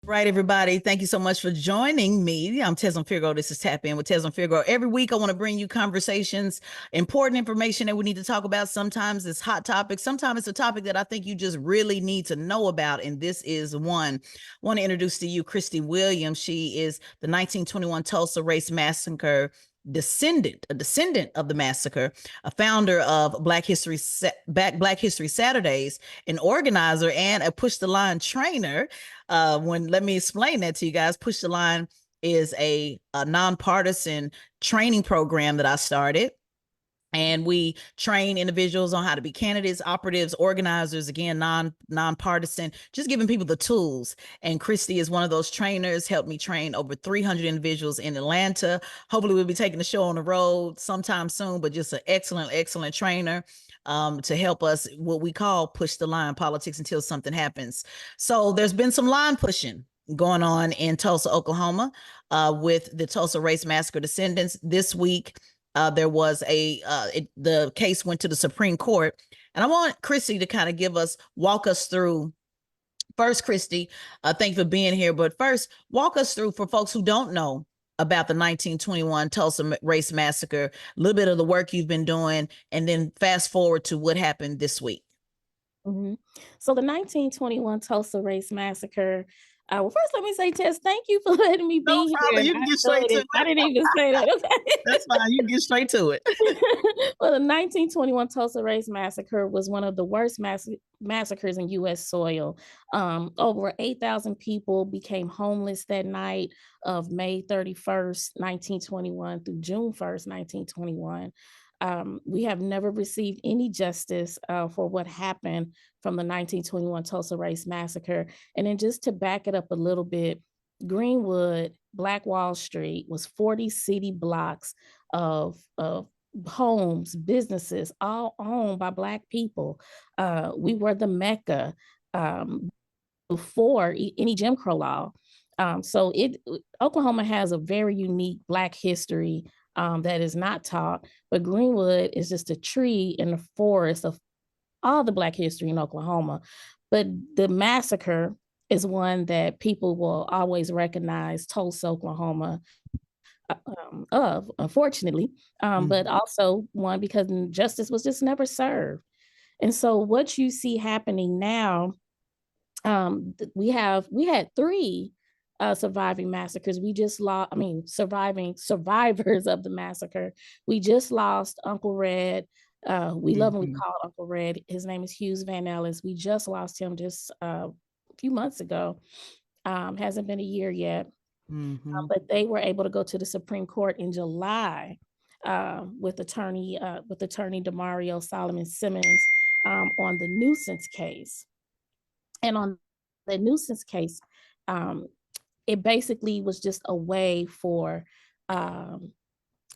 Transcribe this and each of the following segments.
Right, everybody. Thank you so much for joining me. I'm Tezlyn Figaro. This is Tap In with Tezlyn Figaro. Every week, I want to bring you conversations, important information that we need to talk about. Sometimes it's hot topics. Sometimes it's a topic that I think you just really need to know about. And this is one. I want to introduce to you Kristi Williams. She is the 1921 Tulsa Race Massacre a descendant of the massacre, a founder of Black History Saturdays, an organizer and a push the line trainer. Let me explain that to you guys. Push the Line is a nonpartisan training program that I started. And we train individuals on how to be candidates, operatives, organizers, again, nonpartisan, just giving people the tools. And Kristi is one of those trainers, helped me train over 300 individuals in Atlanta. Hopefully we'll be taking the show on the road sometime soon, but just an excellent trainer to help us, what we call push the line, politics until something happens. So there's been some line pushing going on in Tulsa, Oklahoma, with the Tulsa Race Massacre descendants. This week, there was the case went to the Supreme Court. And I want Kristi to kind of walk us through. First, Kristi, thank you for being here. But first, walk us through, for folks who don't know about the 1921 Tulsa Race Massacre, a little bit of the work you've been doing, and then fast forward to what happened this week. Mm-hmm. So the 1921 Tulsa Race Massacre. Well, first, let me say, Tess, thank you for letting me be here. You can get straight to it. I didn't even say that. Okay. That's fine. You can get straight to it. Well, the 1921 Tulsa Race Massacre was one of the worst massacres in U.S. soil. Over 8,000 people became homeless that night of May 31st, 1921 through June 1st, 1921. We have never received any justice for what happened from the 1921 Tulsa Race Massacre. And then just to back it up a little bit, Greenwood, Black Wall Street was 40 city blocks of homes, businesses, all owned by Black people. We were the Mecca before any Jim Crow law. So Oklahoma has a very unique Black history that is not taught, but Greenwood is just a tree in the forest of all the Black history in Oklahoma. But the massacre is one that people will always recognize Tulsa, Oklahoma of, unfortunately, but also one because justice was just never served. And so what you see happening now, we had three surviving massacres. We just lost, surviving survivors of the massacre. We just lost Uncle Red. We love him. We call Uncle Red. His name is Hughes Van Ellis. We just lost him just a few months ago. Hasn't been a year yet. But they were able to go to the Supreme Court in July with attorney Demario Solomon Simmons on the nuisance case. And on the nuisance case, it basically was just a way for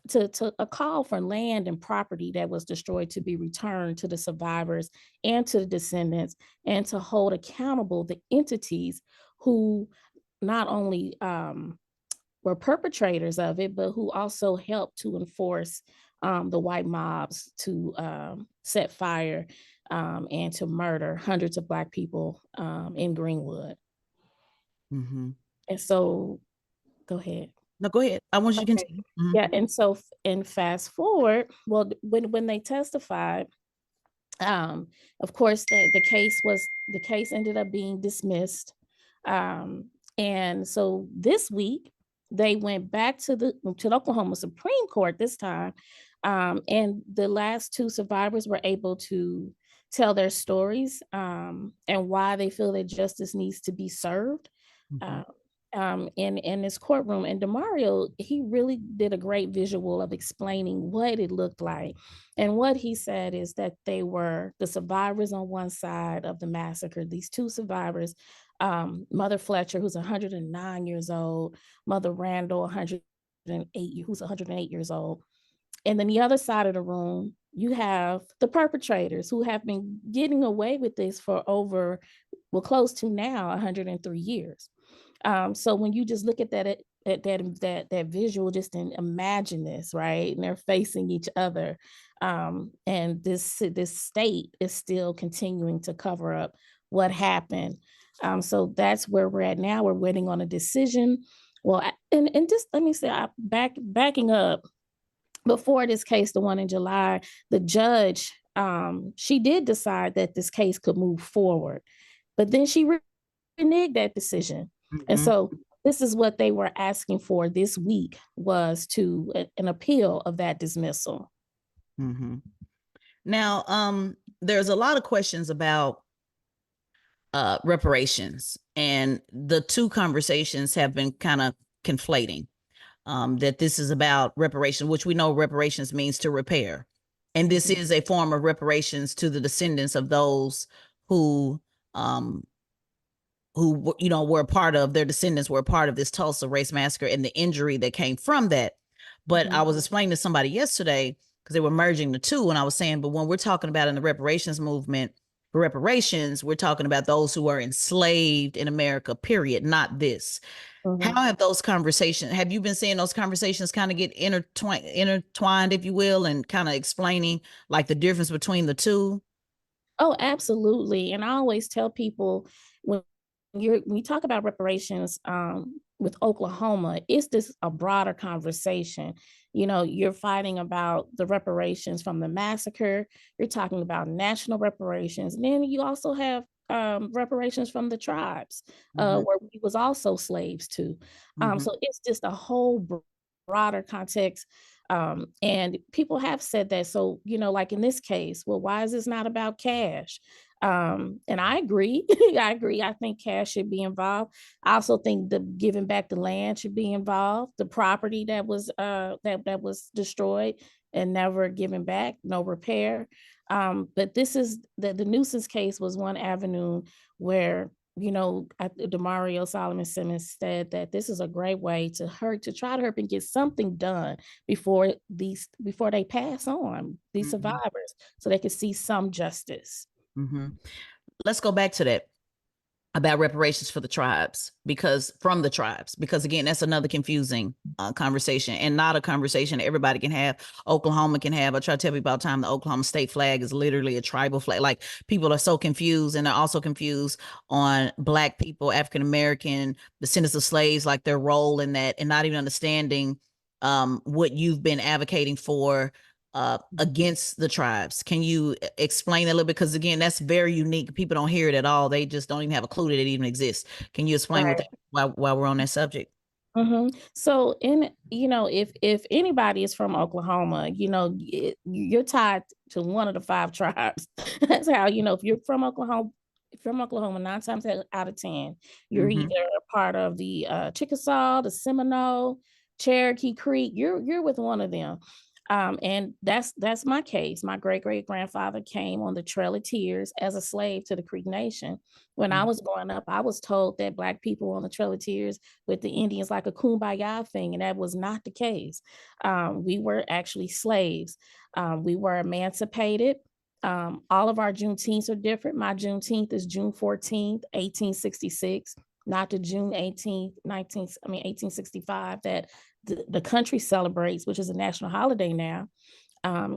to a call for land and property that was destroyed to be returned to the survivors and to the descendants, and to hold accountable the entities who not only were perpetrators of it, but who also helped to enforce the white mobs to set fire and to murder hundreds of Black people in Greenwood. And so, go ahead. No, go ahead. I want you to continue. Yeah, and fast forward, well, when they testified, of course, the case ended up being dismissed. And so this week, they went back to the Oklahoma Supreme Court this time, and the last two survivors were able to tell their stories and why they feel that justice needs to be served. In this courtroom. And Demario, he really did a great visual of explaining what it looked like. And what he said is that they were the survivors on one side of the massacre, these two survivors, Mother Fletcher, who's 109 years old, Mother Randall, who's 108 years old. And then the other side of the room, you have the perpetrators who have been getting away with this for close to now 103 years. So when you just look at that visual, just imagine this, right? And they're facing each other. And this state is still continuing to cover up what happened. So that's where we're at now. We're waiting on a decision. Well, and just let me say, backing up, before this case, the one in July, the judge, she did decide that this case could move forward, but then she reneged that decision. And so this is what they were asking for this week, was an appeal of that dismissal. Now, there's a lot of questions about reparations, and the two conversations have been kind of conflating. That this is about reparation, which we know reparations means to repair. And this is a form of reparations to the descendants of those who were part of, their descendants were part of this Tulsa Race Massacre and the injury that came from that. But I was explaining to somebody yesterday, because they were merging the two, and I was saying, but when we're talking about in the reparations movement, for reparations, we're talking about those who are enslaved in America, period, not this. How have those conversations, have you been seeing those conversations kind of get intertwined, if you will, and kind of explaining like the difference between the two? Oh, absolutely. And I always tell people, when you talk about reparations with Oklahoma, it's just a broader conversation. You're fighting about the reparations from the massacre. You're talking about national reparations. And then you also have reparations from the tribes, where we was also slaves too. So it's just a whole broader context. And people have said that. So, like in this case, well, why is this not about cash? And I agree. I agree. I think cash should be involved. I also think the giving back the land should be involved. The property that was that was destroyed and never given back, no repair. But this is the nuisance case was one avenue where, Demario Solomon Simmons said that this is a great way to try to help and get something done before they pass on, these survivors, so they can see some justice. Let's go back to that about reparations for the tribes, because again, that's another confusing conversation, and not a conversation everybody can have. Oklahoma can have. I try to tell people all the time, the Oklahoma state flag is literally a tribal flag. Like, people are so confused, and they're also confused on Black people, African American, descendants of slaves, like their role in that, and not even understanding what you've been advocating for against the tribes. Can you explain that a little bit? Because again, that's very unique. People don't hear it at all. They just don't even have a clue that it even exists. Can you explain what that, while we're on that subject? So if anybody is from Oklahoma, you're tied to one of the 5 tribes. That's how, if you're from Oklahoma, 9 times out of 10, you're either a part of the Chickasaw, the Seminole, Cherokee Creek. You're with one of them. And that's my case. My great-great-grandfather came on the Trail of Tears as a slave to the Creek Nation. When I was growing up, I was told that Black people on the Trail of Tears with the Indians like a kumbaya thing, and that was not the case. We were actually slaves. We were emancipated. All of our Juneteenths are different. My Juneteenth is June 14th, 1866, not the June 18th, 1865 that the country celebrates, which is a national holiday now.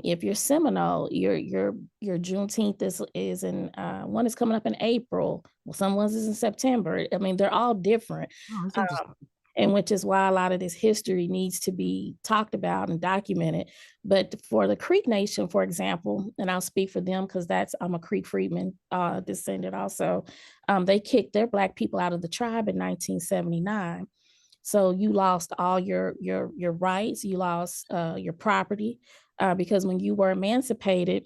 If you're Seminole, your Juneteenth is in one is coming up in April. Well, someone's is in September. I mean, they're all different. And which is why a lot of this history needs to be talked about and documented. But for the Creek Nation, for example, and I'll speak for them because I'm a Creek Freedman descendant also, they kicked their Black people out of the tribe in 1979. So you lost all your rights, you lost your property, because when you were emancipated,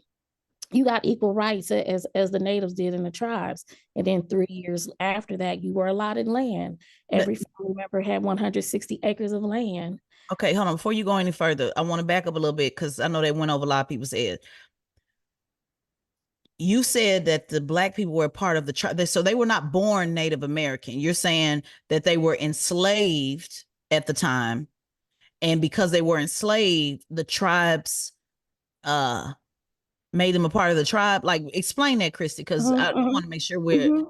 you got equal rights as the natives did in the tribes. And then 3 years after that, you were allotted land. Every family member had 160 acres of land. Okay, hold on. Before you go any further, I want to back up a little bit, because I know they went over a lot of people's head. You said that the Black people were part of the tribe, so they were not born Native American. You're saying that they were enslaved at the time, and because they were enslaved, the tribes made them a part of the tribe. Like, explain that, Kristi, because I want to make sure we're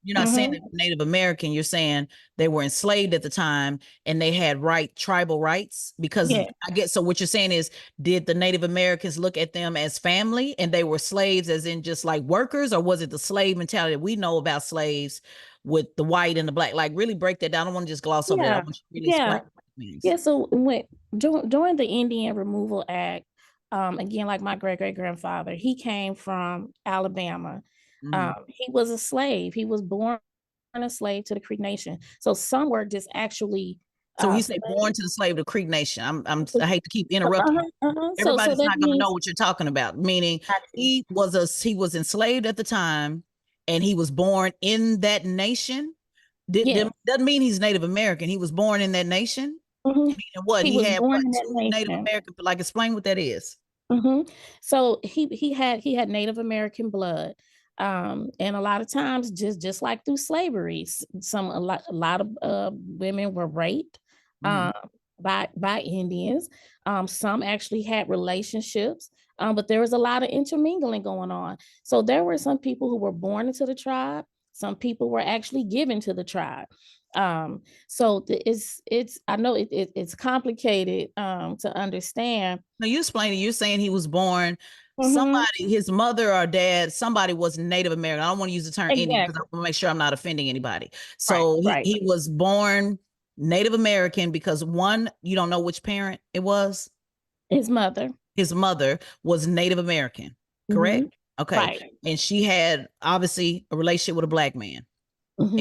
You're not saying that Native American, you're saying they were enslaved at the time and they had tribal rights, because I guess, so what you're saying is, did the Native Americans look at them as family and they were slaves as in just like workers, or was it the slave mentality that we know about slaves with the white and the black? Like, really break that down. I don't want to just gloss over that. I want you to really explain what it means. Yeah, so during the Indian Removal Act, again, like my great-great-grandfather, he came from Alabama. He was a slave. He was born a slave to the Creek Nation. So some were just actually. So he said born to the slave to Creek Nation. I hate to keep interrupting. Everybody's not going to know what you're talking about. Meaning he was enslaved at the time, and he was born in that nation. Doesn't mean he's Native American. He was born in that nation. What he had born what, in that two nation. Native American, like, explain what that is. So he had Native American blood. And a lot of times, just like through slavery, a lot of women were raped by Indians. Some actually had relationships, but there was a lot of intermingling going on. So there were some people who were born into the tribe. Some people were actually given to the tribe. So it's I know it's complicated to understand. Now you explain it. You're saying he was born. Somebody, his mother or dad, somebody was Native American. I don't want to use the term Indian because I want to make sure I'm not offending anybody. So he was born Native American because, one, you don't know which parent it was. His mother. His mother was Native American, correct? Okay. And she had obviously a relationship with a black man. And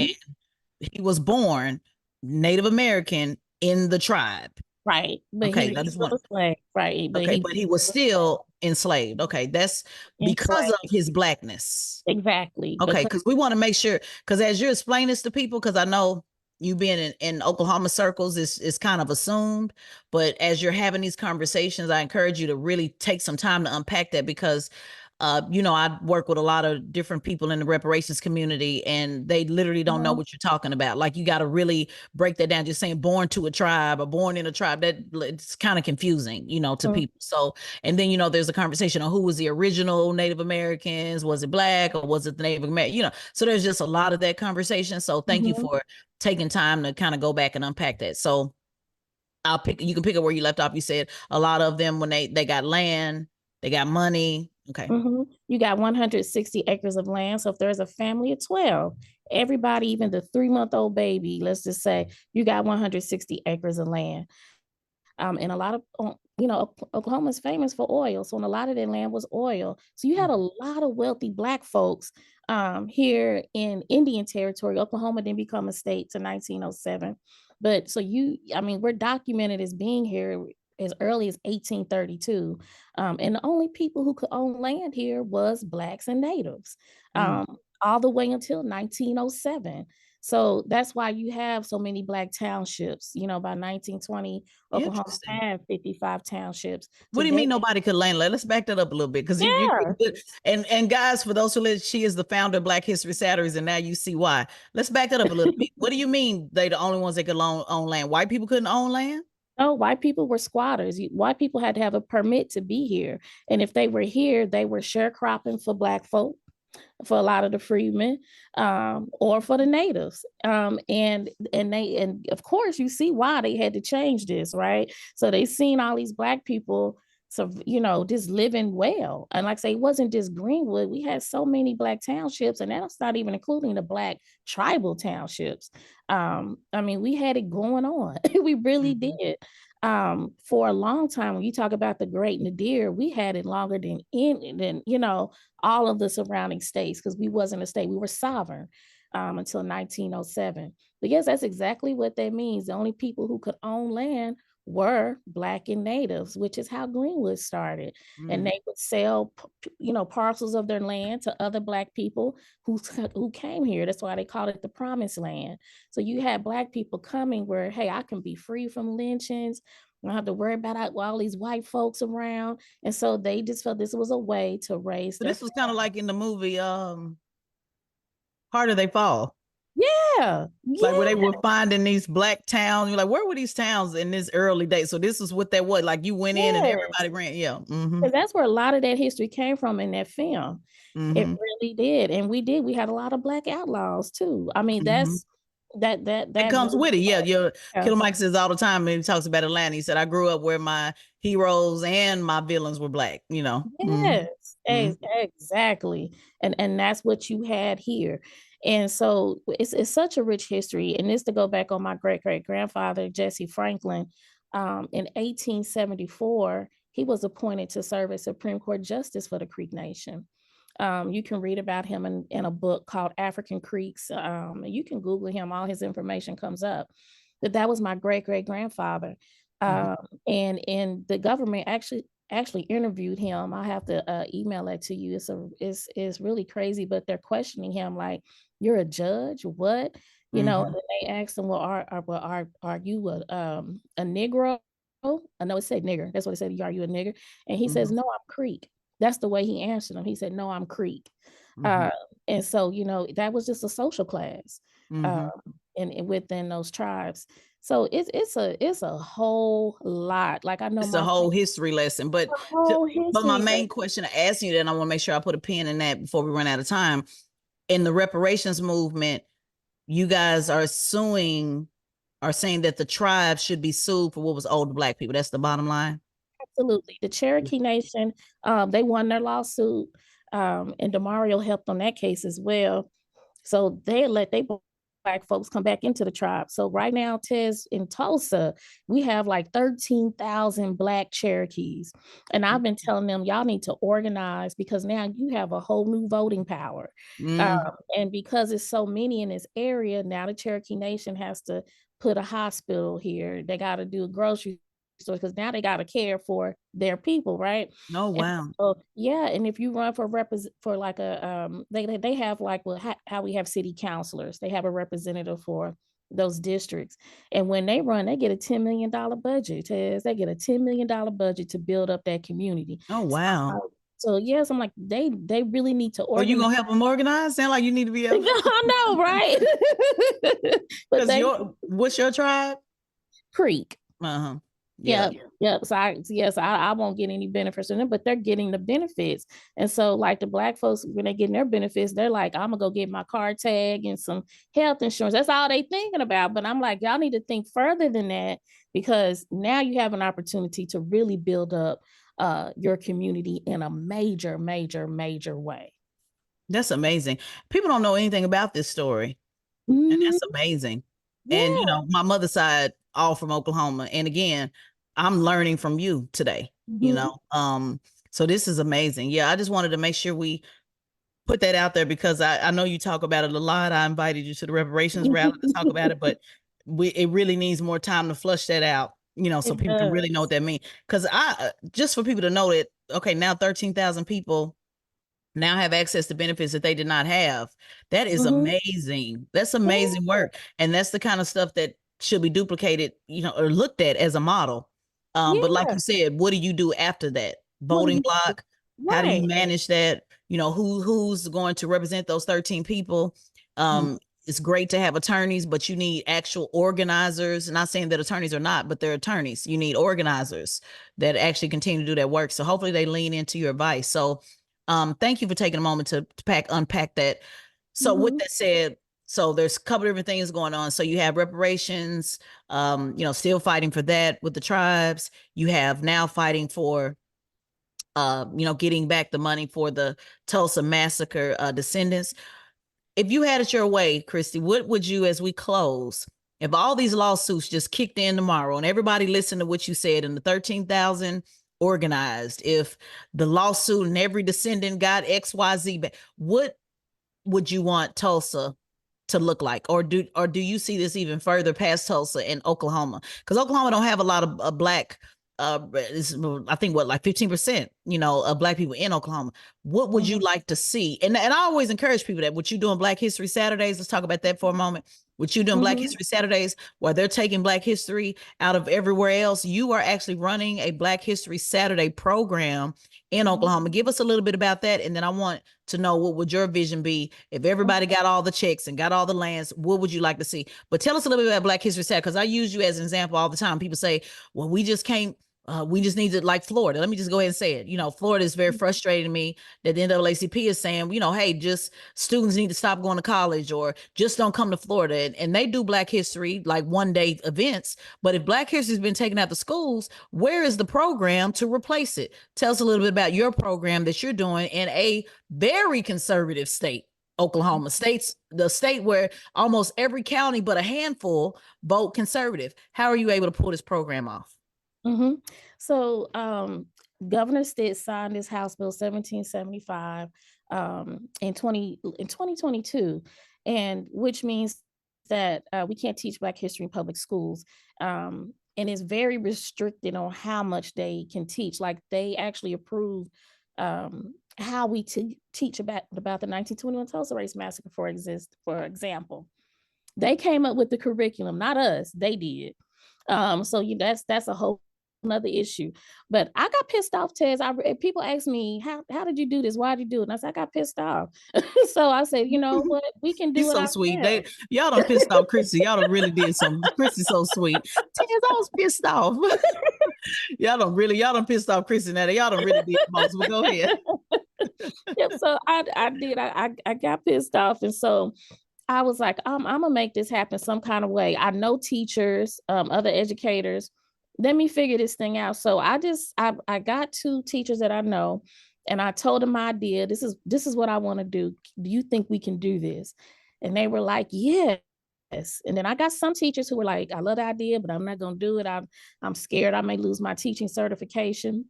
he was born Native American in the tribe. Right. But okay, he was enslaved. Right. But he was still enslaved. Okay, that's because of his blackness. Exactly. Okay, because we want to make sure, because as you explain this to people, because I know you being in Oklahoma circles is kind of assumed, but as you're having these conversations, I encourage you to really take some time to unpack that, because I work with a lot of different people in the reparations community, and they literally don't know what you're talking about. Like, you got to really break that down. Just saying born to a tribe or born in a tribe, that it's kind of confusing, to people. So, and then, there's a conversation on who was the original Native Americans. Was it black or was it the Native American? So there's just a lot of that conversation. So thank you for taking time to kind of go back and unpack that. So you can pick up where you left off. You said a lot of them, when they got land, they got money. Okay. You got 160 acres of land. So if there's a family of 12, everybody, even the 3-month-old baby, let's just say you got 160 acres of land. And a lot of, Oklahoma is famous for oil. So a lot of their land was oil. So you had a lot of wealthy Black folks here in Indian Territory. Oklahoma didn't become a state to 1907. But so we're documented as being here as early as 1832. And the only people who could own land here was Blacks and Natives, all the way until 1907. So that's why you have so many Black townships. By 1920, Oklahoma had 55 townships. What do you mean nobody could land? Let's back that up a little bit, because and guys, for those who live, she is the founder of Black History Saturdays, and now you see why. Let's back that up a little bit. What do you mean they the only ones that could own land? White people couldn't own land? No, white people were squatters. White people had to have a permit to be here. And if they were here, they were sharecropping for Black folk, for a lot of the freedmen, or for the natives. And of course you see why they had to change this, right? So they seen all these Black people, just living well. And like I say, it wasn't just Greenwood. We had so many Black townships, and that's not even including the Black tribal townships. We had it going on. We really did. For a long time, when you talk about the Great Nadir, we had it longer than all of the surrounding states, because we wasn't a state. We were sovereign until 1907. But yes, that's exactly what that means. The only people who could own land were Black and Natives, which is how Greenwood started. And they would sell, parcels of their land to other Black people who came here. That's why they called it the Promised Land. So you had Black people coming where, hey, I can be free from lynchings. I don't have to worry about all these white folks around. And so they just felt this was a way to raise. So this was kind of like in the movie Harder They Fall. Yeah. Like where they Yeah. were finding these black towns. You're like, where were these towns in this early day? So this is what that was. Like you went in and Yes. everybody ran. Yeah. Mm-hmm. And that's where a lot of that history came from in that film. It Mm-hmm. really did. And we had a lot of black outlaws too. I mean, Mm-hmm. that's that It grew comes with it. Yeah. Your up. Killer Mike says all the time, and he talks about Atlanta. He said, I grew up where my heroes and my villains were black, you know. Mm-hmm. Yes, Mm-hmm. exactly. And that's what you had here. And so it's such a rich history. And this to go back on my great-great-grandfather, Jesse Franklin, in 1874, he was appointed to serve as Supreme Court Justice for the Creek Nation. You can read about him in a book called African Creeks. You can Google him, all his information comes up. But that was my great-great-grandfather. Mm-hmm. And the government actually interviewed him. I have to email that to you. It's really crazy, but they're questioning him like, "You're a judge? What?" You know, Mm-hmm. and then they asked him, "Well, are you a Negro?" I know it said nigger. That's what it said. Are you a nigger? And he says, Mm-hmm. "No, I'm Creek." That's the way he answered him. He said, "No, I'm Creek." Mm-hmm. Uh, and so, that was just a social class, Mm-hmm. um, and within those tribes. So it's a whole lot. Like I know It's a my whole history lesson. But whole but my history main lesson. question I asked you, and I want to make sure I put a pin in that before we run out of time. In the reparations movement, you guys are saying that the tribe should be sued for what was owed to black people. That's the bottom line. Absolutely. The Cherokee Nation, they won their lawsuit, and Demario helped on that case as well. So they let they black folks come back into the tribe. So right now, Tez, in Tulsa, we have like 13,000 black Cherokees. And I've been telling them, y'all need to organize because now you have a whole new voting power. Mm. And because it's so many in this area, now the Cherokee Nation has to put a hospital here. They got to do a grocery store because now they got to care for their people, right? Oh And wow. so, yeah, and if you run for like a they have like how we have city councilors, they have a representative for those districts, and when they run, they get a $10 million budget. They get a $10 million budget to build up that community. Oh So, wow. yes, I'm like they really need to Well, you organize. gonna help them organize? Sound like you need to be able. I know, right? But Because they what's your tribe? Creek. Uh-huh. Yeah, Yeah. yeah. So I won't get any benefits from them, but they're getting the benefits. And so like the black folks, when they getting their benefits, they're like, I'm gonna go get my car tag and some health insurance. That's all they thinking about. But I'm like, y'all need to think further than that because now you have an opportunity to really build up your community in a major, major, major way. That's amazing. People don't know anything about this story. And Mhm. that's amazing. And Yeah. my mother's side, all from Oklahoma. And again, I'm learning from you today, Mhm. so this is amazing. Yeah, I just wanted to make sure we put that out there because I know you talk about it a lot. I invited you to the reparations rally to talk about it, but it really needs more time to flush that out, so It people can does. really know what that means. Because just for people to know that, okay, now 13,000 people now have access to benefits that they did not have. That is Mhm. amazing. That's amazing Yeah. work. And that's the kind of stuff that should be duplicated, or looked at as a model. But like Yeah. you said, what do you do after that? What do Voting you block. How do you right? manage that? Who's going to represent those 13 people? Mhm. It's great to have attorneys, but you need actual organizers. Not saying that attorneys are not, but they're attorneys. You need organizers that actually continue to do that work. So hopefully they lean into your advice. So thank you for taking a moment to unpack that. So with Mhm. that said, so there's a couple different things going on. So you have reparations, still fighting for that with the tribes. You have now fighting for, getting back the money for the Tulsa Massacre descendants. If you had it your way, Kristi, what would you, as we close, if all these lawsuits just kicked in tomorrow and everybody listened to what you said and the 13,000 organized, if the lawsuit and every descendant got XYZ back, what would you want Tulsa to look like? Or do you see this even further past Tulsa and Oklahoma? Because Oklahoma don't have a lot of black, I think what, like 15%, of black people in Oklahoma. What would you Mhm. like to see? And I always encourage people that what you doing Black History Saturdays, let's talk about that for a moment. With you doing Black History Saturdays, where they're taking Black history out of everywhere else, you are actually running a Black History Saturday program in Oklahoma. Give us a little bit about that, and then I want to know, what would your vision be if everybody got all the checks and got all the lands? What would you like to see? But tell us a little bit about Black History Saturday, because I use you as an example all the time. People say, well, we just can't. We just need to, like Florida. Let me just go ahead and say it. Florida is very frustrating to me that the NAACP is saying, hey, just students need to stop going to college, or just don't come to Florida. And they do Black history, like 1-day events. But if Black history has been taken out the schools, where is the program to replace it? Tell us a little bit about your program that you're doing in a very conservative state. Oklahoma, the state where almost every county but a handful vote conservative. How are you able to pull this program off? So Governor Stitt signed this House Bill 1775 in 2022, and which means that we can't teach Black history in public schools. And it's very restricted on how much they can teach. Like, they actually approve how we teach about the 1921 Tulsa Race Massacre, for example. They came up with the curriculum, not us. They did. So that's a whole another issue. But I got pissed off, Tez. People ask me, how did you do this? Why did you do it? And I said, I got pissed off. So I said, you know what? We can do it. So sweet. Y'all done pissed off Kristi. Y'all done really did something. Kristi's so sweet. Tez, I was pissed off. y'all done pissed off Kristi now. Y'all done really did the most. But go ahead. Yep. So I did. I got pissed off. And so I was like, I'm gonna make this happen some kind of way. I know teachers, other educators. Let me figure this thing out. So I got 2 teachers that I know, and I told them my idea. This is what I want to do. Do you think we can do this? And they were like, yes. And then I got some teachers who were like, I love the idea, but I'm not gonna do it. I'm scared I may lose my teaching certification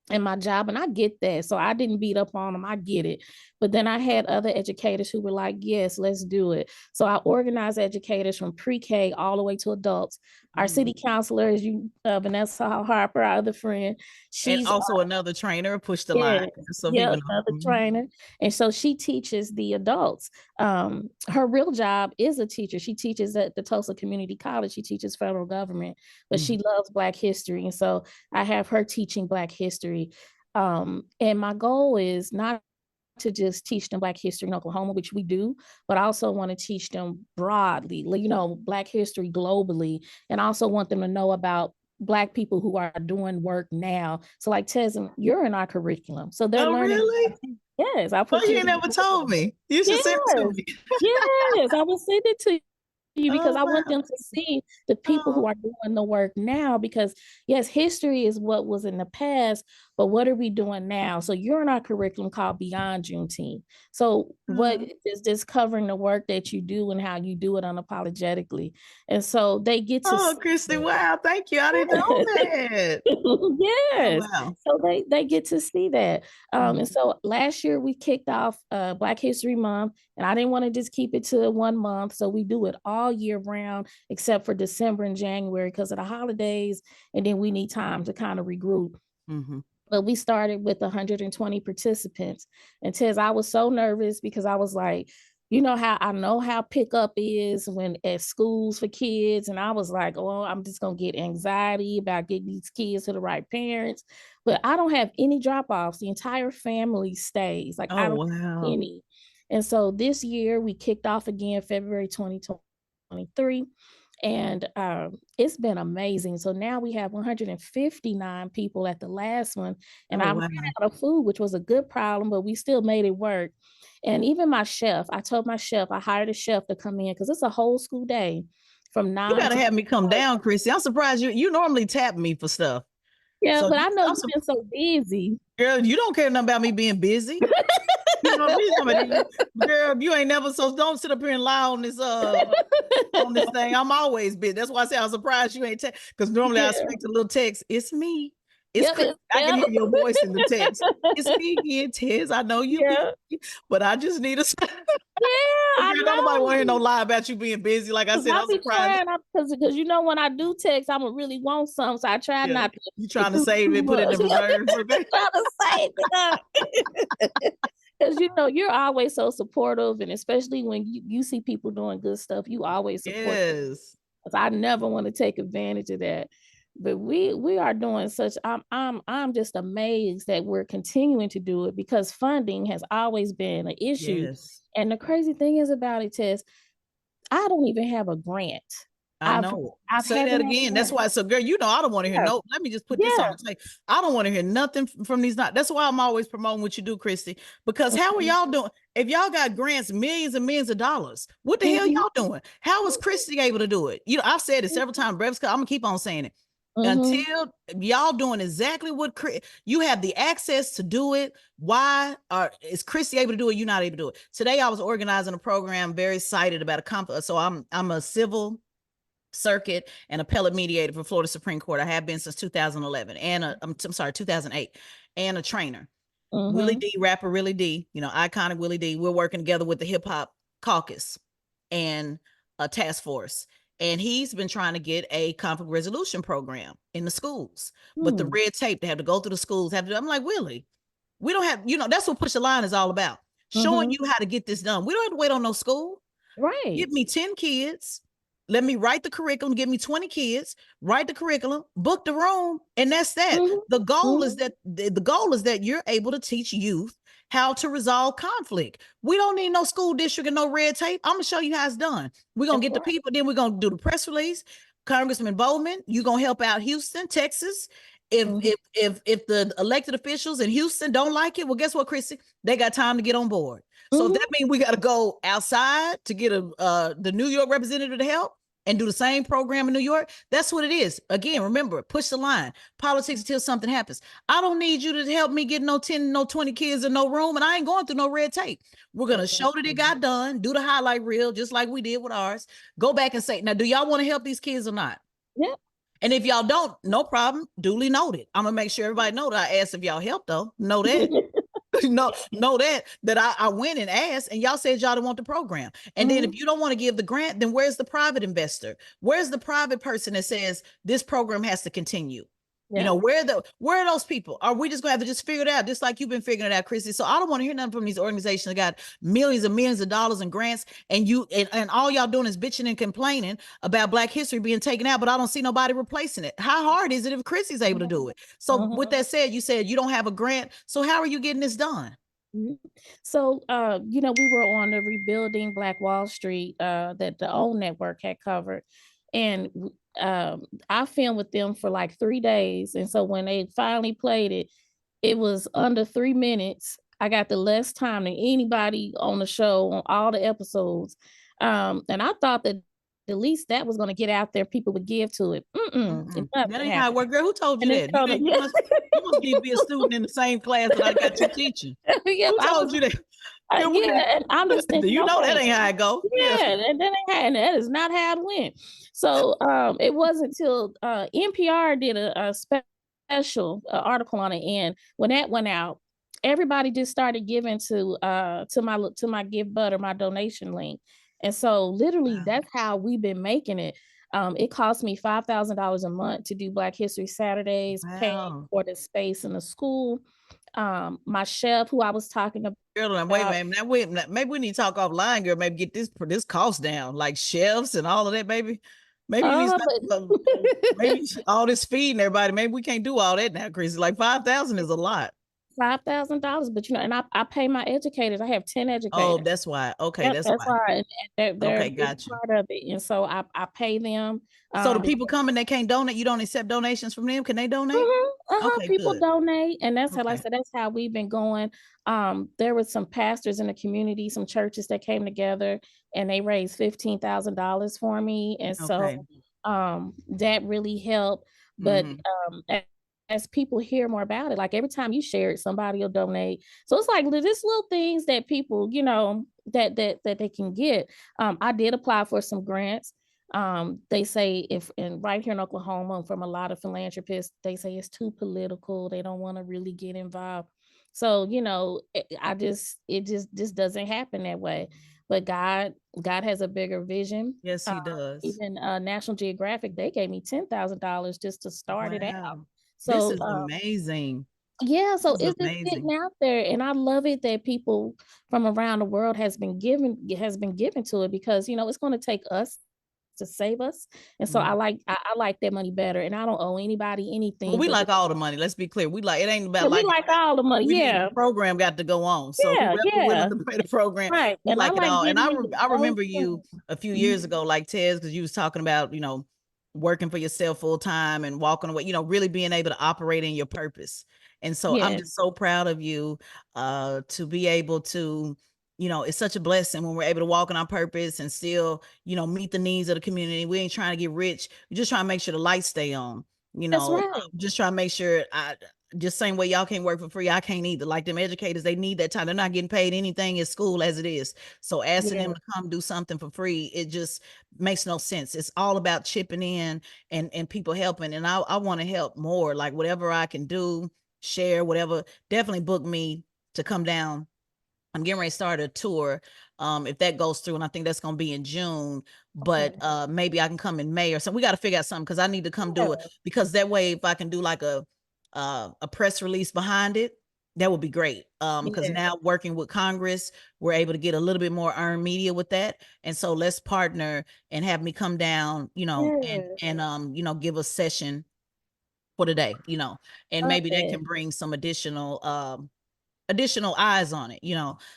and my job. And I get that. So I didn't beat up on them. I get it. But then I had other educators who were like, yes, let's do it. So I organized educators from pre-K all the way to adults. Our city councilor is Vanessa Harper, our other friend. She's also another trainer, Push the Line. So another trainer. And so she teaches the adults. Her real job is a teacher. She teaches at the Tulsa Community College. She teaches federal government, but she loves Black history. And so I have her teaching Black history. And my goal is not to just teach them Black history in Oklahoma, which we do, but I also want to teach them broadly, Black history globally, and also want them to know about Black people who are doing work now. So like Tezlyn, you're in our curriculum. So they're learning. Really? Yes. You never told me. You should send it to me. Yes, I will send it to you because I want them to see the people who are doing the work now, because yes, history is what was in the past, but what are we doing now? So you're in our curriculum called Beyond Juneteenth. So what is this covering the work that you do and how you do it unapologetically? And so they get to Kristi, wow, thank you. I didn't know that. Yes. Oh, wow. So they get to see that. And so last year we kicked off Black History Month, and I didn't want to just keep it to 1 month. So we do it all year round, except for December and January because of the holidays. And then we need time to kind of regroup. But we started with 120 participants. And Tez, I was so nervous because I was like, I know how pickup is when at schools for kids. And I was like, oh, I'm just going to get anxiety about getting these kids to the right parents. But I don't have any drop-offs. The entire family stays. Like, I don't have any. And so this year we kicked off again, February 2023. And it's been amazing. So now we have 159 people at the last one. And I ran out of food, which was a good problem, but we still made it work. And even my chef, I told my chef, I hired a chef to come in because it's a whole school day from 9. You got to have me come down, Kristi. I'm surprised you normally tap me for stuff. Yeah, so, but I know you've been so busy. Girl, you don't care nothing about me being busy. Girl, you ain't never, so don't sit up here and lie on this thing. I'm always busy. That's why I say I'm surprised you ain't because normally I expect a little text. It's me. I can hear your voice in the text. It's me again, Tez. I know you, but I just need a. I know. Nobody want to hear no lie about you being busy. Like I said, I'm surprised. Because when I do text, I'm really want something, so I try not to. You trying to save it, put it in the reserves, okay? Trying to save it up. Because you're always so supportive, and especially when you see people doing good stuff, you always support them. Yes. 'Cause I never want to take advantage of that. But we are doing such I'm just amazed that we're continuing to do it because funding has always been an issue. Yes. And the crazy thing is about it, Tess, I don't even have a grant. I I've know. I Say haven't that had a again. That's grant. why. So, girl, I don't want to hear Yeah, no. Let me just put this on yeah. the tape. I don't want to hear nothing from these. Not. That's why I'm always promoting what you do, Kristi. Because how are Mhm, y'all doing? If y'all got grants, millions and millions of dollars, what the hell mhm, y'all doing? How was Kristi able to do it? I've said it several times. Brevis, I'm gonna keep on saying it mhm, until y'all doing exactly what you have the access to do it. Why is Kristi able to do it? You're not able to do it. Today, I was organizing a program. Very excited about a conference. So I'm a civil circuit and appellate mediator for Florida Supreme Court. I have been since 2011 and I'm sorry, 2008, and a trainer. Willie mhm, D, rapper Willie D, iconic Willie D. We're working together with the Hip Hop Caucus and a task force. And he's been trying to get a conflict resolution program in the schools. But the hmm, red tape, they have to go through the schools, I'm like, Willie, we don't have, that's what Push the Line is all about. Showing mhm. you how to get this done. We don't have to wait on no school. Right. Give me 10 kids. Let me write the curriculum. Give me 20 kids, write the curriculum, book the room, and that's that. Mhm, The goal is mhm. that you're able to teach youth how to resolve conflict. We don't need no school district and no red tape. I'm gonna show you how it's done. We're gonna That's get the right. people, then we're gonna do the press release. Congressman Bowman, you're gonna help out Houston, Texas. If Mhm, if if the elected officials in Houston don't like it, well, guess what, Kristi? They got time to get on board. So that mhm. means we got to go outside to get the New York representative to help and do the same program in New York. That's what it is. Again, remember, push the line. Politics until something happens. I don't need you to help me get no 10, no 20 kids in no room, and I ain't going through no red tape. We're gonna show that it Exactly. got done, do the highlight reel, just like we did with ours. Go back and say, now, do y'all want to help these kids or not? Yep. And if y'all don't, no problem. Duly noted. I'm gonna make sure everybody know that I asked if y'all help though. Know that. know that I went and asked and y'all said y'all don't want the program. And then if Mhm. you don't want to give the grant, then where's the private investor? Where's the private person that says this program has to continue? Yep. Where are those people? Are we just gonna have to just figure it out, just like you've been figuring it out, Kristi? So I don't want to hear nothing from these organizations that got millions and millions of dollars in grants, and all y'all doing is bitching and complaining about Black history being taken out, but I don't see nobody replacing it. How hard is it if Kristi's able to do it? So with Mhm. that said, you said you don't have a grant. So how are you getting this done? Mhm. So, we were on the Rebuilding Black Wall Street that the old network had covered, and I filmed with them for like 3 days. And so when they finally played it, it was under 3 minutes. I got the less time than anybody on the show on all the episodes, and I thought that at least that was going to get out there. People would give to it. Mm-mm. That Nothing ain't how it happened, works, girl. Who told you and they that? told them, yeah, You must need to be a student in the same class that I got you teaching. yep. Who told you that? Girl, Yeah, and I'm just thinking, you know that okay, ain't how it go. Yeah. yeah, and that is not how it went. So, it wasn't till, NPR did a special, article on it, and when that went out, everybody just started giving to my Give Butter, my donation link, and so, literally, Wow. that's how we've been making it. It cost me $5,000 a month to do Black History Saturdays, paying Wow. for the space in the school. My chef, who I was talking Girl, now, wait, about. man. Now, wait, maybe we need to talk offline, girl. Maybe get this cost down, like chefs and all of that, baby. Maybe you need to But maybe all this feeding everybody. Maybe we can't do all that now, Chris. Like 5,000 is a lot. $5,000, but, and I pay my educators. I have 10 Oh, educators. that's why. Okay, Yep, that's that's why. why, and they're a Okay, big gotcha. part of it, and so I pay them. So the Um people coming, they can't donate. You don't accept donations from them. Can they donate? Mhm, Okay, people good. donate, and that's how, like I Okay, said, that's how we've been going. There were some pastors in the community, some churches that came together, and they raised $15,000 for me, and so, okay. that really helped. But, Mm-hmm. as people hear more about it, like, every time you share it, somebody will donate. So it's like just little things that people, that they can get. I did apply for some grants. They say, if and right here in Oklahoma, from a lot of philanthropists, they say it's too political. They don't want to really get involved. So, it just doesn't happen that way. But God has a bigger vision. Yes, Uh, he does. Even National Geographic, they gave me $10,000 just to start it out. Wow. This So, is amazing. Yeah, so This is it's just amazing. getting out there, and I love it that people from around the world has been given to it because, it's gonna take us to save us, and so Mhm. I like that money better, and I don't owe anybody Well, anything we but like all the money. Let's be clear. We like it ain't yeah, about we liking like all the money, we need yeah, the program got to go on. So yeah, whoever willing yeah, to pay the program, right, we and I like it like all. And giving it to I those remember you things. a few Mhm, years ago, like Tez, because you was talking about, working for yourself full time and walking away, really being able to operate in your purpose. And so I'm yeah, just so proud of you to be able to, it's such a blessing when we're able to walk in our purpose and still, meet the needs of the community. We ain't trying to get rich. We're just trying to make sure the lights stay on. that's right, Just trying to make sure just same way y'all can't work for free, I can't either. Like them educators, they need that time. They're not getting paid anything at school as it is. So asking yeah, them to come do something for free, it just makes no sense. It's all about chipping in and people helping. And I want to help more. Like whatever I can do, share, whatever, definitely book me to come down. I'm getting ready to start a tour. If that goes through, and I think that's gonna be in June, but okay, maybe I can come in May or something. We got to figure out something because I need to come do it yeah, because that way, if I can do like a press release behind it, that would be great. Because yeah, now working with Congress, we're able to get a little bit more earned media with that, and so let's partner and have me come down, yeah, give a session for the day, and love maybe that that. can bring some additional eyes on it,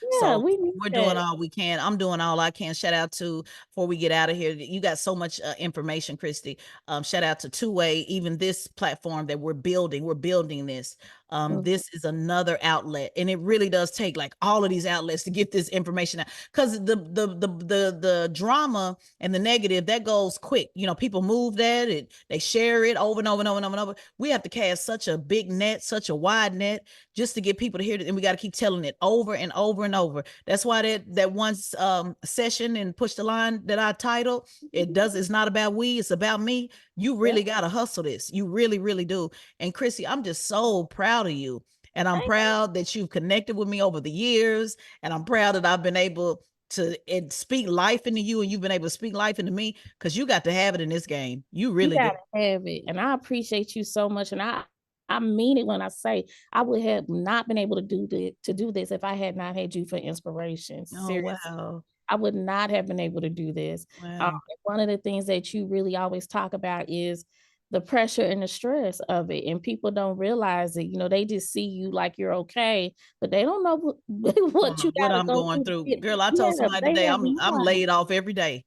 Yeah, so we need we're doing that. all we can. I'm doing all I can. Shout out to, before we get out of here, you got so much information, Kristi. Shout out to Two Way, even this platform that we're building this. Mhm, This is another outlet, and it really does take like all of these outlets to get this information out, because the drama and the negative that goes quick. People move that, they share it over and over and over and over and over. We have to cast such a big net, such a wide net, just to get people to hear it, and we got to keep telling it over and over and over. That's why that one session and Push the Line that I titled, it's not about we, it's about me. You yeah, really got to hustle this. You really, really do. And Kristi, I'm just so proud of you. And I'm thank proud that you've connected with me over the years. And I'm proud that I've been able to speak life into you, and you've been able to speak life into me, because you got to have it in this game. You you really do. gotta have it, and I appreciate you so much, and I mean it when I say I would have not been able to do this if I had not had you for inspiration, Oh, seriously. wow. I would not have been able to do this. Wow. And one of the things that you really always talk about is the pressure and the stress of it, and people don't realize it. They just see you like you're okay, but they don't know what, I don't what know you what gotta I'm go going through to through. get. Girl, I told Yeah, somebody they today have I'm no laid off every day.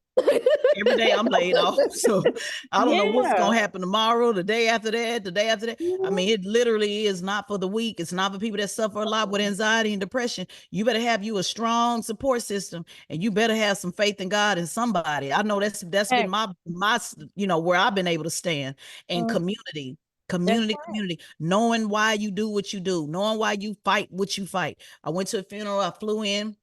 Every day I'm laid off. So I don't know what's Yeah, gonna happen tomorrow, the day after that, the day after that. I yeah, mean, it literally is not for the weak. It's not for people that suffer a lot with anxiety and depression. You better have you a strong support system, and you better have some faith in God and somebody. I know that's been exactly. my where I've been able to stand, and Mhm, community. that's Community, knowing why you do what you do, knowing why you fight what you fight. I went to a funeral, I flew in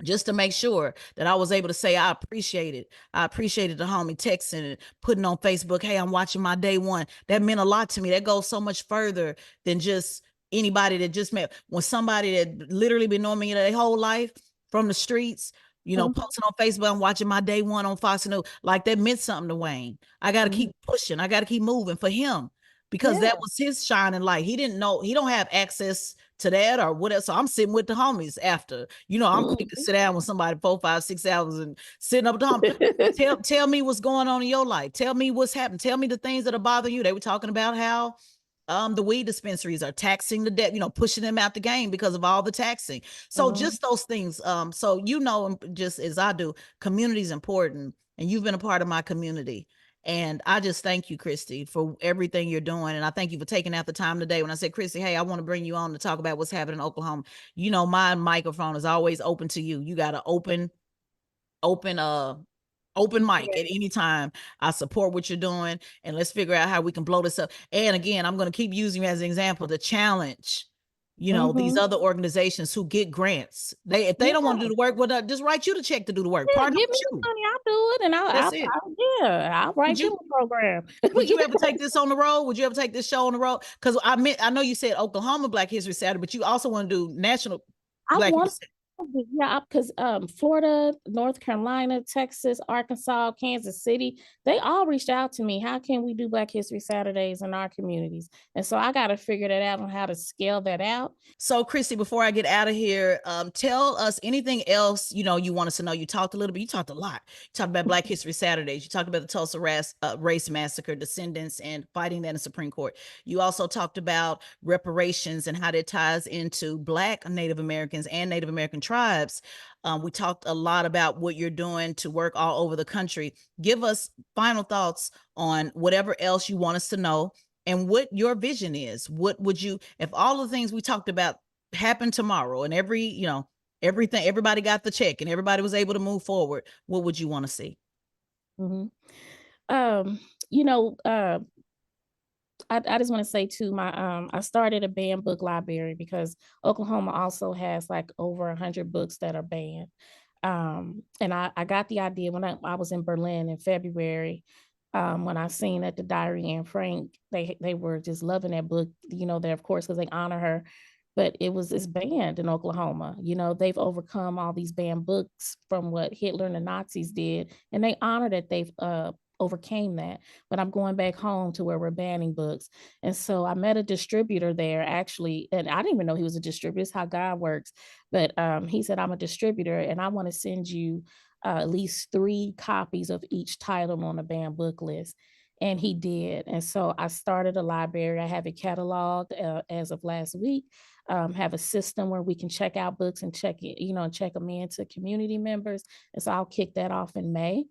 just to make sure that I was able to say I appreciate it. I appreciated the homie texting and putting on Facebook, hey, I'm watching my day one. That meant a lot to me. That goes so much further than just anybody that just met. When somebody that literally been knowing me their whole life from the streets, right. posting on Facebook, I'm watching my day one on Fox News. Like that meant something to Wayne. I got to Mhm, keep pushing. I got to keep moving for him, because yeah, that was his shining light. He didn't know, he don't have access to that or whatever. So I'm sitting with the homies after. I'm quick to mhm. sit down with somebody 4, 5, 6 hours and sitting up with the home. Tell me what's going on in your life. Tell me what's happened. Tell me the things that are bothering you. They were talking about how the weed dispensaries are taxing the debt, pushing them out the game because of all the taxing. So Mhm, just those things. So just as I do, community is important, and you've been a part of my community. And I just thank you, Kristi, for everything you're doing. And I thank you for taking out the time today. When I said, Kristi, hey, I want to bring you on to talk about what's happening in Oklahoma. My microphone is always open to you. You got to open open mic at yeah, any time. I support what you're doing, and let's figure out how we can blow this up. And again, I'm going to keep using you as an example to challenge these mhm, other organizations who get grants. If they don't want to do yeah. the work, well, just write you the check to do the work. Yeah, Partner give me with the you. money, I'll do it, and That's it. I'll Would write them you a program. would Yeah, you ever take this on the road? Would you ever take this show on the road? Because I know you said Oklahoma Black History Saturday, but you also want to do National I Black want History. Yeah, because Florida, North Carolina, Texas, Arkansas, Kansas City, they all reached out to me. How can we do Black History Saturdays in our communities? And so I got to figure that out on how to scale that out. So, Kristi, before I get out of here, tell us anything else you want us to know. You talked a little bit. You talked a lot. You talked about Black History Saturdays. You talked about the Tulsa Race Massacre, descendants, and fighting that in the Supreme Court. You also talked about reparations and how that ties into Black Native Americans and Native American tribes. We talked a lot about what you're doing to work all over the country. Give us final thoughts on whatever else you want us to know and what your vision is. What would you, if all the things we talked about happened tomorrow and everything, everybody got the check and everybody was able to move forward, what would you want to see? Mm-hmm. Um, you know, I just want to say too, I started a banned book library because Oklahoma also has like over 100 books that are banned. And I got the idea when I was in Berlin in February, when I seen that the Diary Anne Frank, they were just loving that book, there of course because they honor her, but it's banned in Oklahoma. They've overcome all these banned books from what Hitler and the Nazis did, and they honor that they've overcame that. But I'm going back home to where we're banning books. And so I met a distributor there actually, and I didn't even know he was a distributor. It's how God works. But he said, I'm a distributor and I want to send you at least 3 copies of each title on the banned book list. And he did. And so I started a library. I have it cataloged as of last week. Have a system where we can check out books and check them into community members. And so I'll kick that off in May.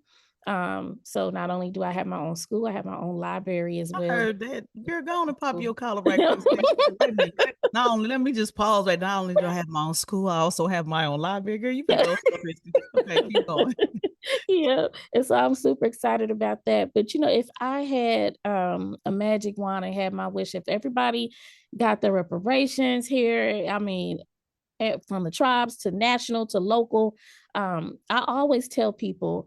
So not only do I have my own school, I have my own library as well. I heard that. You're going to pop your collar right quick. Not only, let me just pause right. Not only do I have my own school, I also have my own library. Girl, you can go. Okay, keep going. Yeah. And so I'm super excited about that. But if I had a magic wand and had my wish, if everybody got the reparations here, I mean, from the tribes to national to local, I always tell people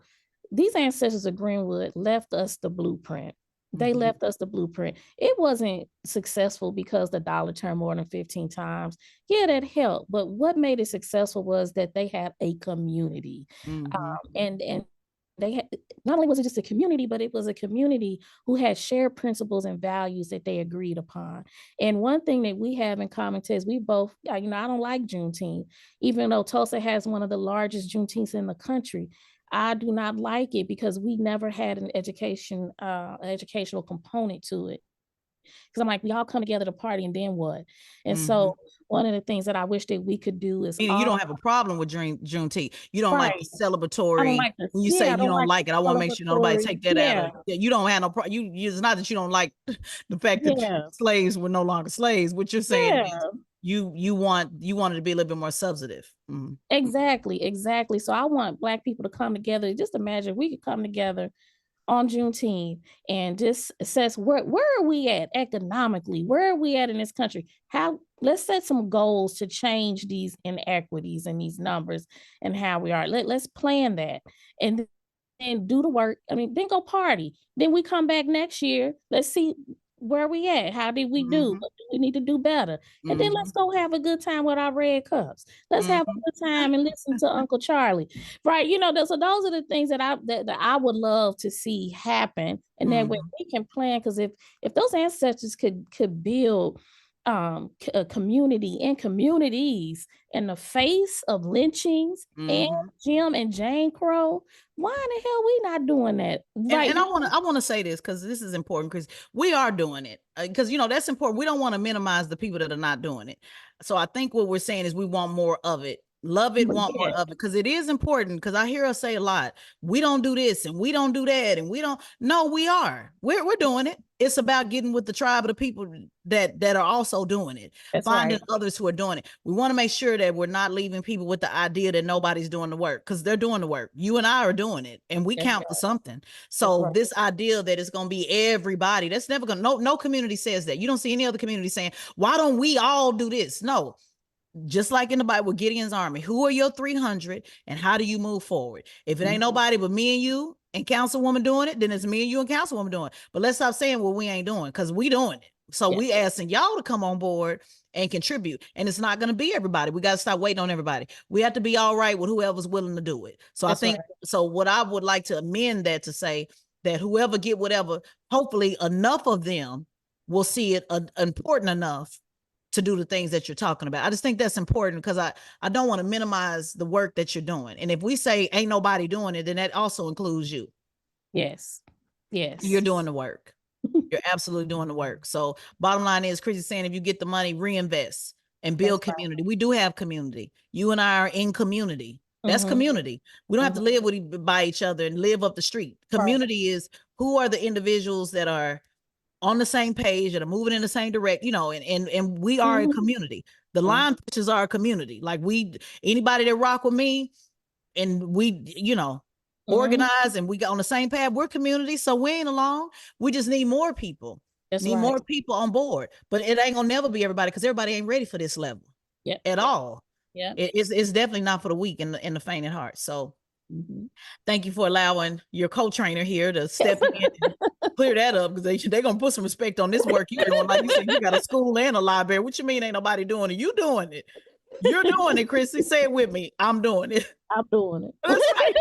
these ancestors of Greenwood left us the blueprint. They left us the blueprint. It wasn't successful because the dollar turned more than 15 times. Yeah, that helped. But what made it successful was that they had a community. And they had, not only was it just a community, but it was a community who had shared principles and values that they agreed upon. And one thing that we have in common, Tez, we both, I don't like Juneteenth, even though Tulsa has one of the largest Juneteenths in the country. I do not like it because we never had an educational component to it. Because I'm like, we all come together to party and then what? And so one of the things that I wish that we could do is you don't have a problem with Juneteenth. You don't like the celebratory. Like when you say you don't like it, I want to make sure nobody take that out of it. You don't have no problem. It's not that you don't like the fact that slaves were no longer slaves. What you're saying is you want it to be a little bit more substantive. Exactly. So I want Black people to come together. Just imagine we could come together on Juneteenth and just assess where are we at economically? Where are we at in this country? Let's set some goals to change these inequities and these numbers and how we are. Let's plan that and do the work. Then go party. Then we come back next year. Let's see where we at. How did we do? What do we need to do better? And then let's go have a good time with our red cups. Let's have a good time and listen to Uncle Charlie. Right. So those are the things that I would love to see happen. And that way we can plan. Because if those ancestors could build a community and communities in the face of lynchings and Jim and Jane Crow, why in the hell we not doing that? Right. And I want to say this because this is important, because we are doing it, because that's important. We don't want to minimize the people that are not doing it. So I think what we're saying is we want more of it. Love it, want more of it, because it is important. Because I hear us say a lot, we don't do this and we don't do that, and we don't. No, we are. We're doing it. It's about getting with the tribe of the people that are also doing it. That's finding right. others who are doing it. We want to make sure that we're not leaving people with the idea that nobody's doing the work, because they're doing the work. You and I are doing it, and we count for something. So this idea that it's going to be everybody, that's never going to, no community says that. You don't see any other community saying, why don't we all do this? No. Just like in the Bible with Gideon's army, who are your 300 and how do you move forward? If it ain't nobody but me and you and Councilwoman doing it, then it's me and you and Councilwoman doing it. But let's stop saying what we ain't doing, because we doing it. So Yeah. we asking y'all to come on board and contribute. And it's not going to be everybody. We got to stop waiting on everybody. We have to be all right with whoever's willing to do it. So That's I think, right. so what I would like to amend that to say that whoever get whatever, hopefully enough of them will see it important enough to do the things that you're talking about. I just think that's important because I don't want to minimize the work that you're doing. And if we say ain't nobody doing it, then that also includes you. Yes. Yes. You're doing the work. You're absolutely doing the work. So bottom line is, Kristi saying, if you get the money, reinvest and build That's right. community. We do have community. You and I are in community. That's Mhm. community. We don't have to Mhm. live by each other and live up the street. Right. Community is who are the individuals that are on the same page, that are moving in the same direction, you know, and we are a Mhm. community. The Mhm. line pushers are a community. Like anybody that rock with me and we, you know, Mhm. organize and we got on the same path, we're community. So we ain't alone. We just need more people. That's Need right. more people on board. But it ain't gonna never be everybody because everybody ain't ready for this level Yep. at all. Yeah. It's definitely not for the weak and the faint at heart. So Mhm. thank you for allowing your co-trainer here to step in and clear that up, because they're gonna put some respect on this work you're doing. Like you said, you got a school and a library. What you mean ain't nobody doing it? You doing it. You're doing it, Kristi. Say it with me. I'm doing it. I'm doing it. That's right.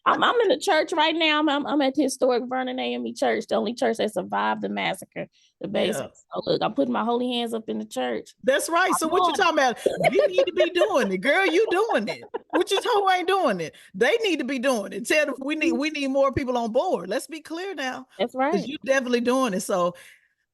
I'm in the church right now. I'm at the historic Vernon AME Church, the only church that survived the massacre, the basics. So look, I'm putting my holy hands up in the church. That's right. So what you talking about? You need to be doing it, girl. You doing it. What you talking about ain't doing it? They need to be doing it. Tell them we need more people on board. Let's be clear now. That's right. Because you definitely doing it. So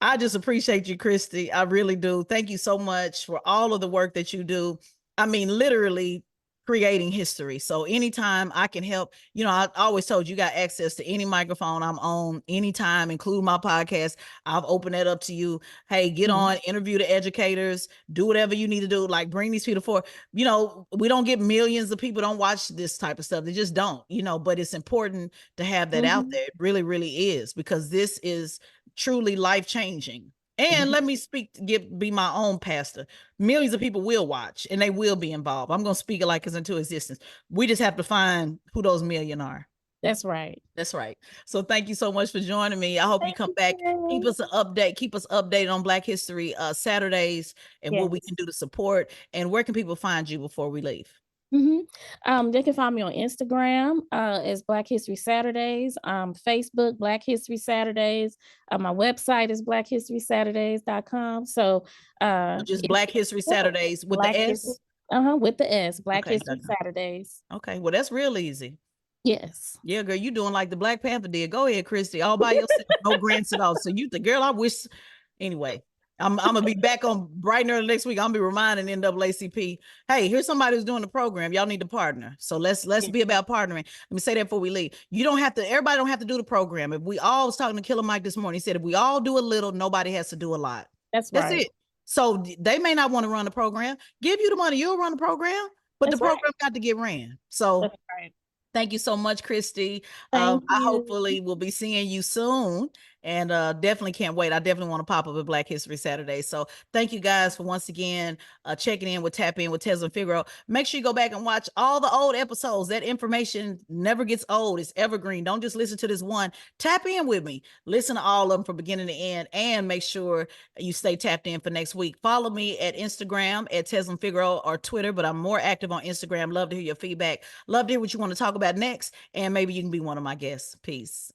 I just appreciate you, Kristi. I really do. Thank you so much for all of the work that you do. I mean, literally creating history. So anytime I can help, you know, I always told you got access to any microphone I'm on anytime, include my podcast. I've opened that up to you. Hey, get on, interview the educators, do whatever you need to do. Like bring these people forward. You know, we don't get millions of people don't watch this type of stuff. They just don't, you know, but it's important to have that out there. It really, really is, because this is truly life-changing. And let me be my own pastor. Millions of people will watch and they will be involved. I'm going to speak it like it's into existence. We just have to find who those million are. That's right. That's right. So thank you so much for joining me. I hope you come back. Keep us updated on Black History Saturdays and what we can do to support. And where can people find you before we leave? They can find me on Instagram as Black History Saturdays, Facebook Black History Saturdays. My website is blackhistorysaturdays.com. So just Black History Saturdays with Black the S. History, with the S, Black History Saturdays. Okay, well that's real easy. Yes. Yeah, girl, you doing like the Black Panther did. Go ahead, Kristi, all by yourself, no grants at all. So you the girl, I wish. Anyway, I'm gonna be back on bright and early next week. I'm gonna be reminding NAACP, hey, here's somebody who's doing the program. Y'all need to partner. So let's be about partnering. Let me say that before we leave. You don't have to. Everybody don't have to do the program. If we all was talking to Killer Mike this morning, he said if we all do a little, nobody has to do a lot. That's right. it. So they may not want to run the program. Give you the money, you'll run the program, but the program got to get ran. So. That's right. Thank you so much, Kristi. I hopefully will be seeing you soon, and definitely can't wait. I definitely want to pop up at Black History Saturday. So thank you guys for once again checking in with Tap In with Tezlyn Figaro. Make sure you go back and watch all the old episodes. That information never gets old. It's evergreen. Don't just listen to this one. Tap in with me. Listen to all of them from beginning to end, and make sure you stay tapped in for next week. Follow me at Instagram at Tezlyn Figaro or Twitter, but I'm more active on Instagram. Love to hear your feedback. Love to hear what you want to talk about next, and maybe you can be one of my guests. Peace.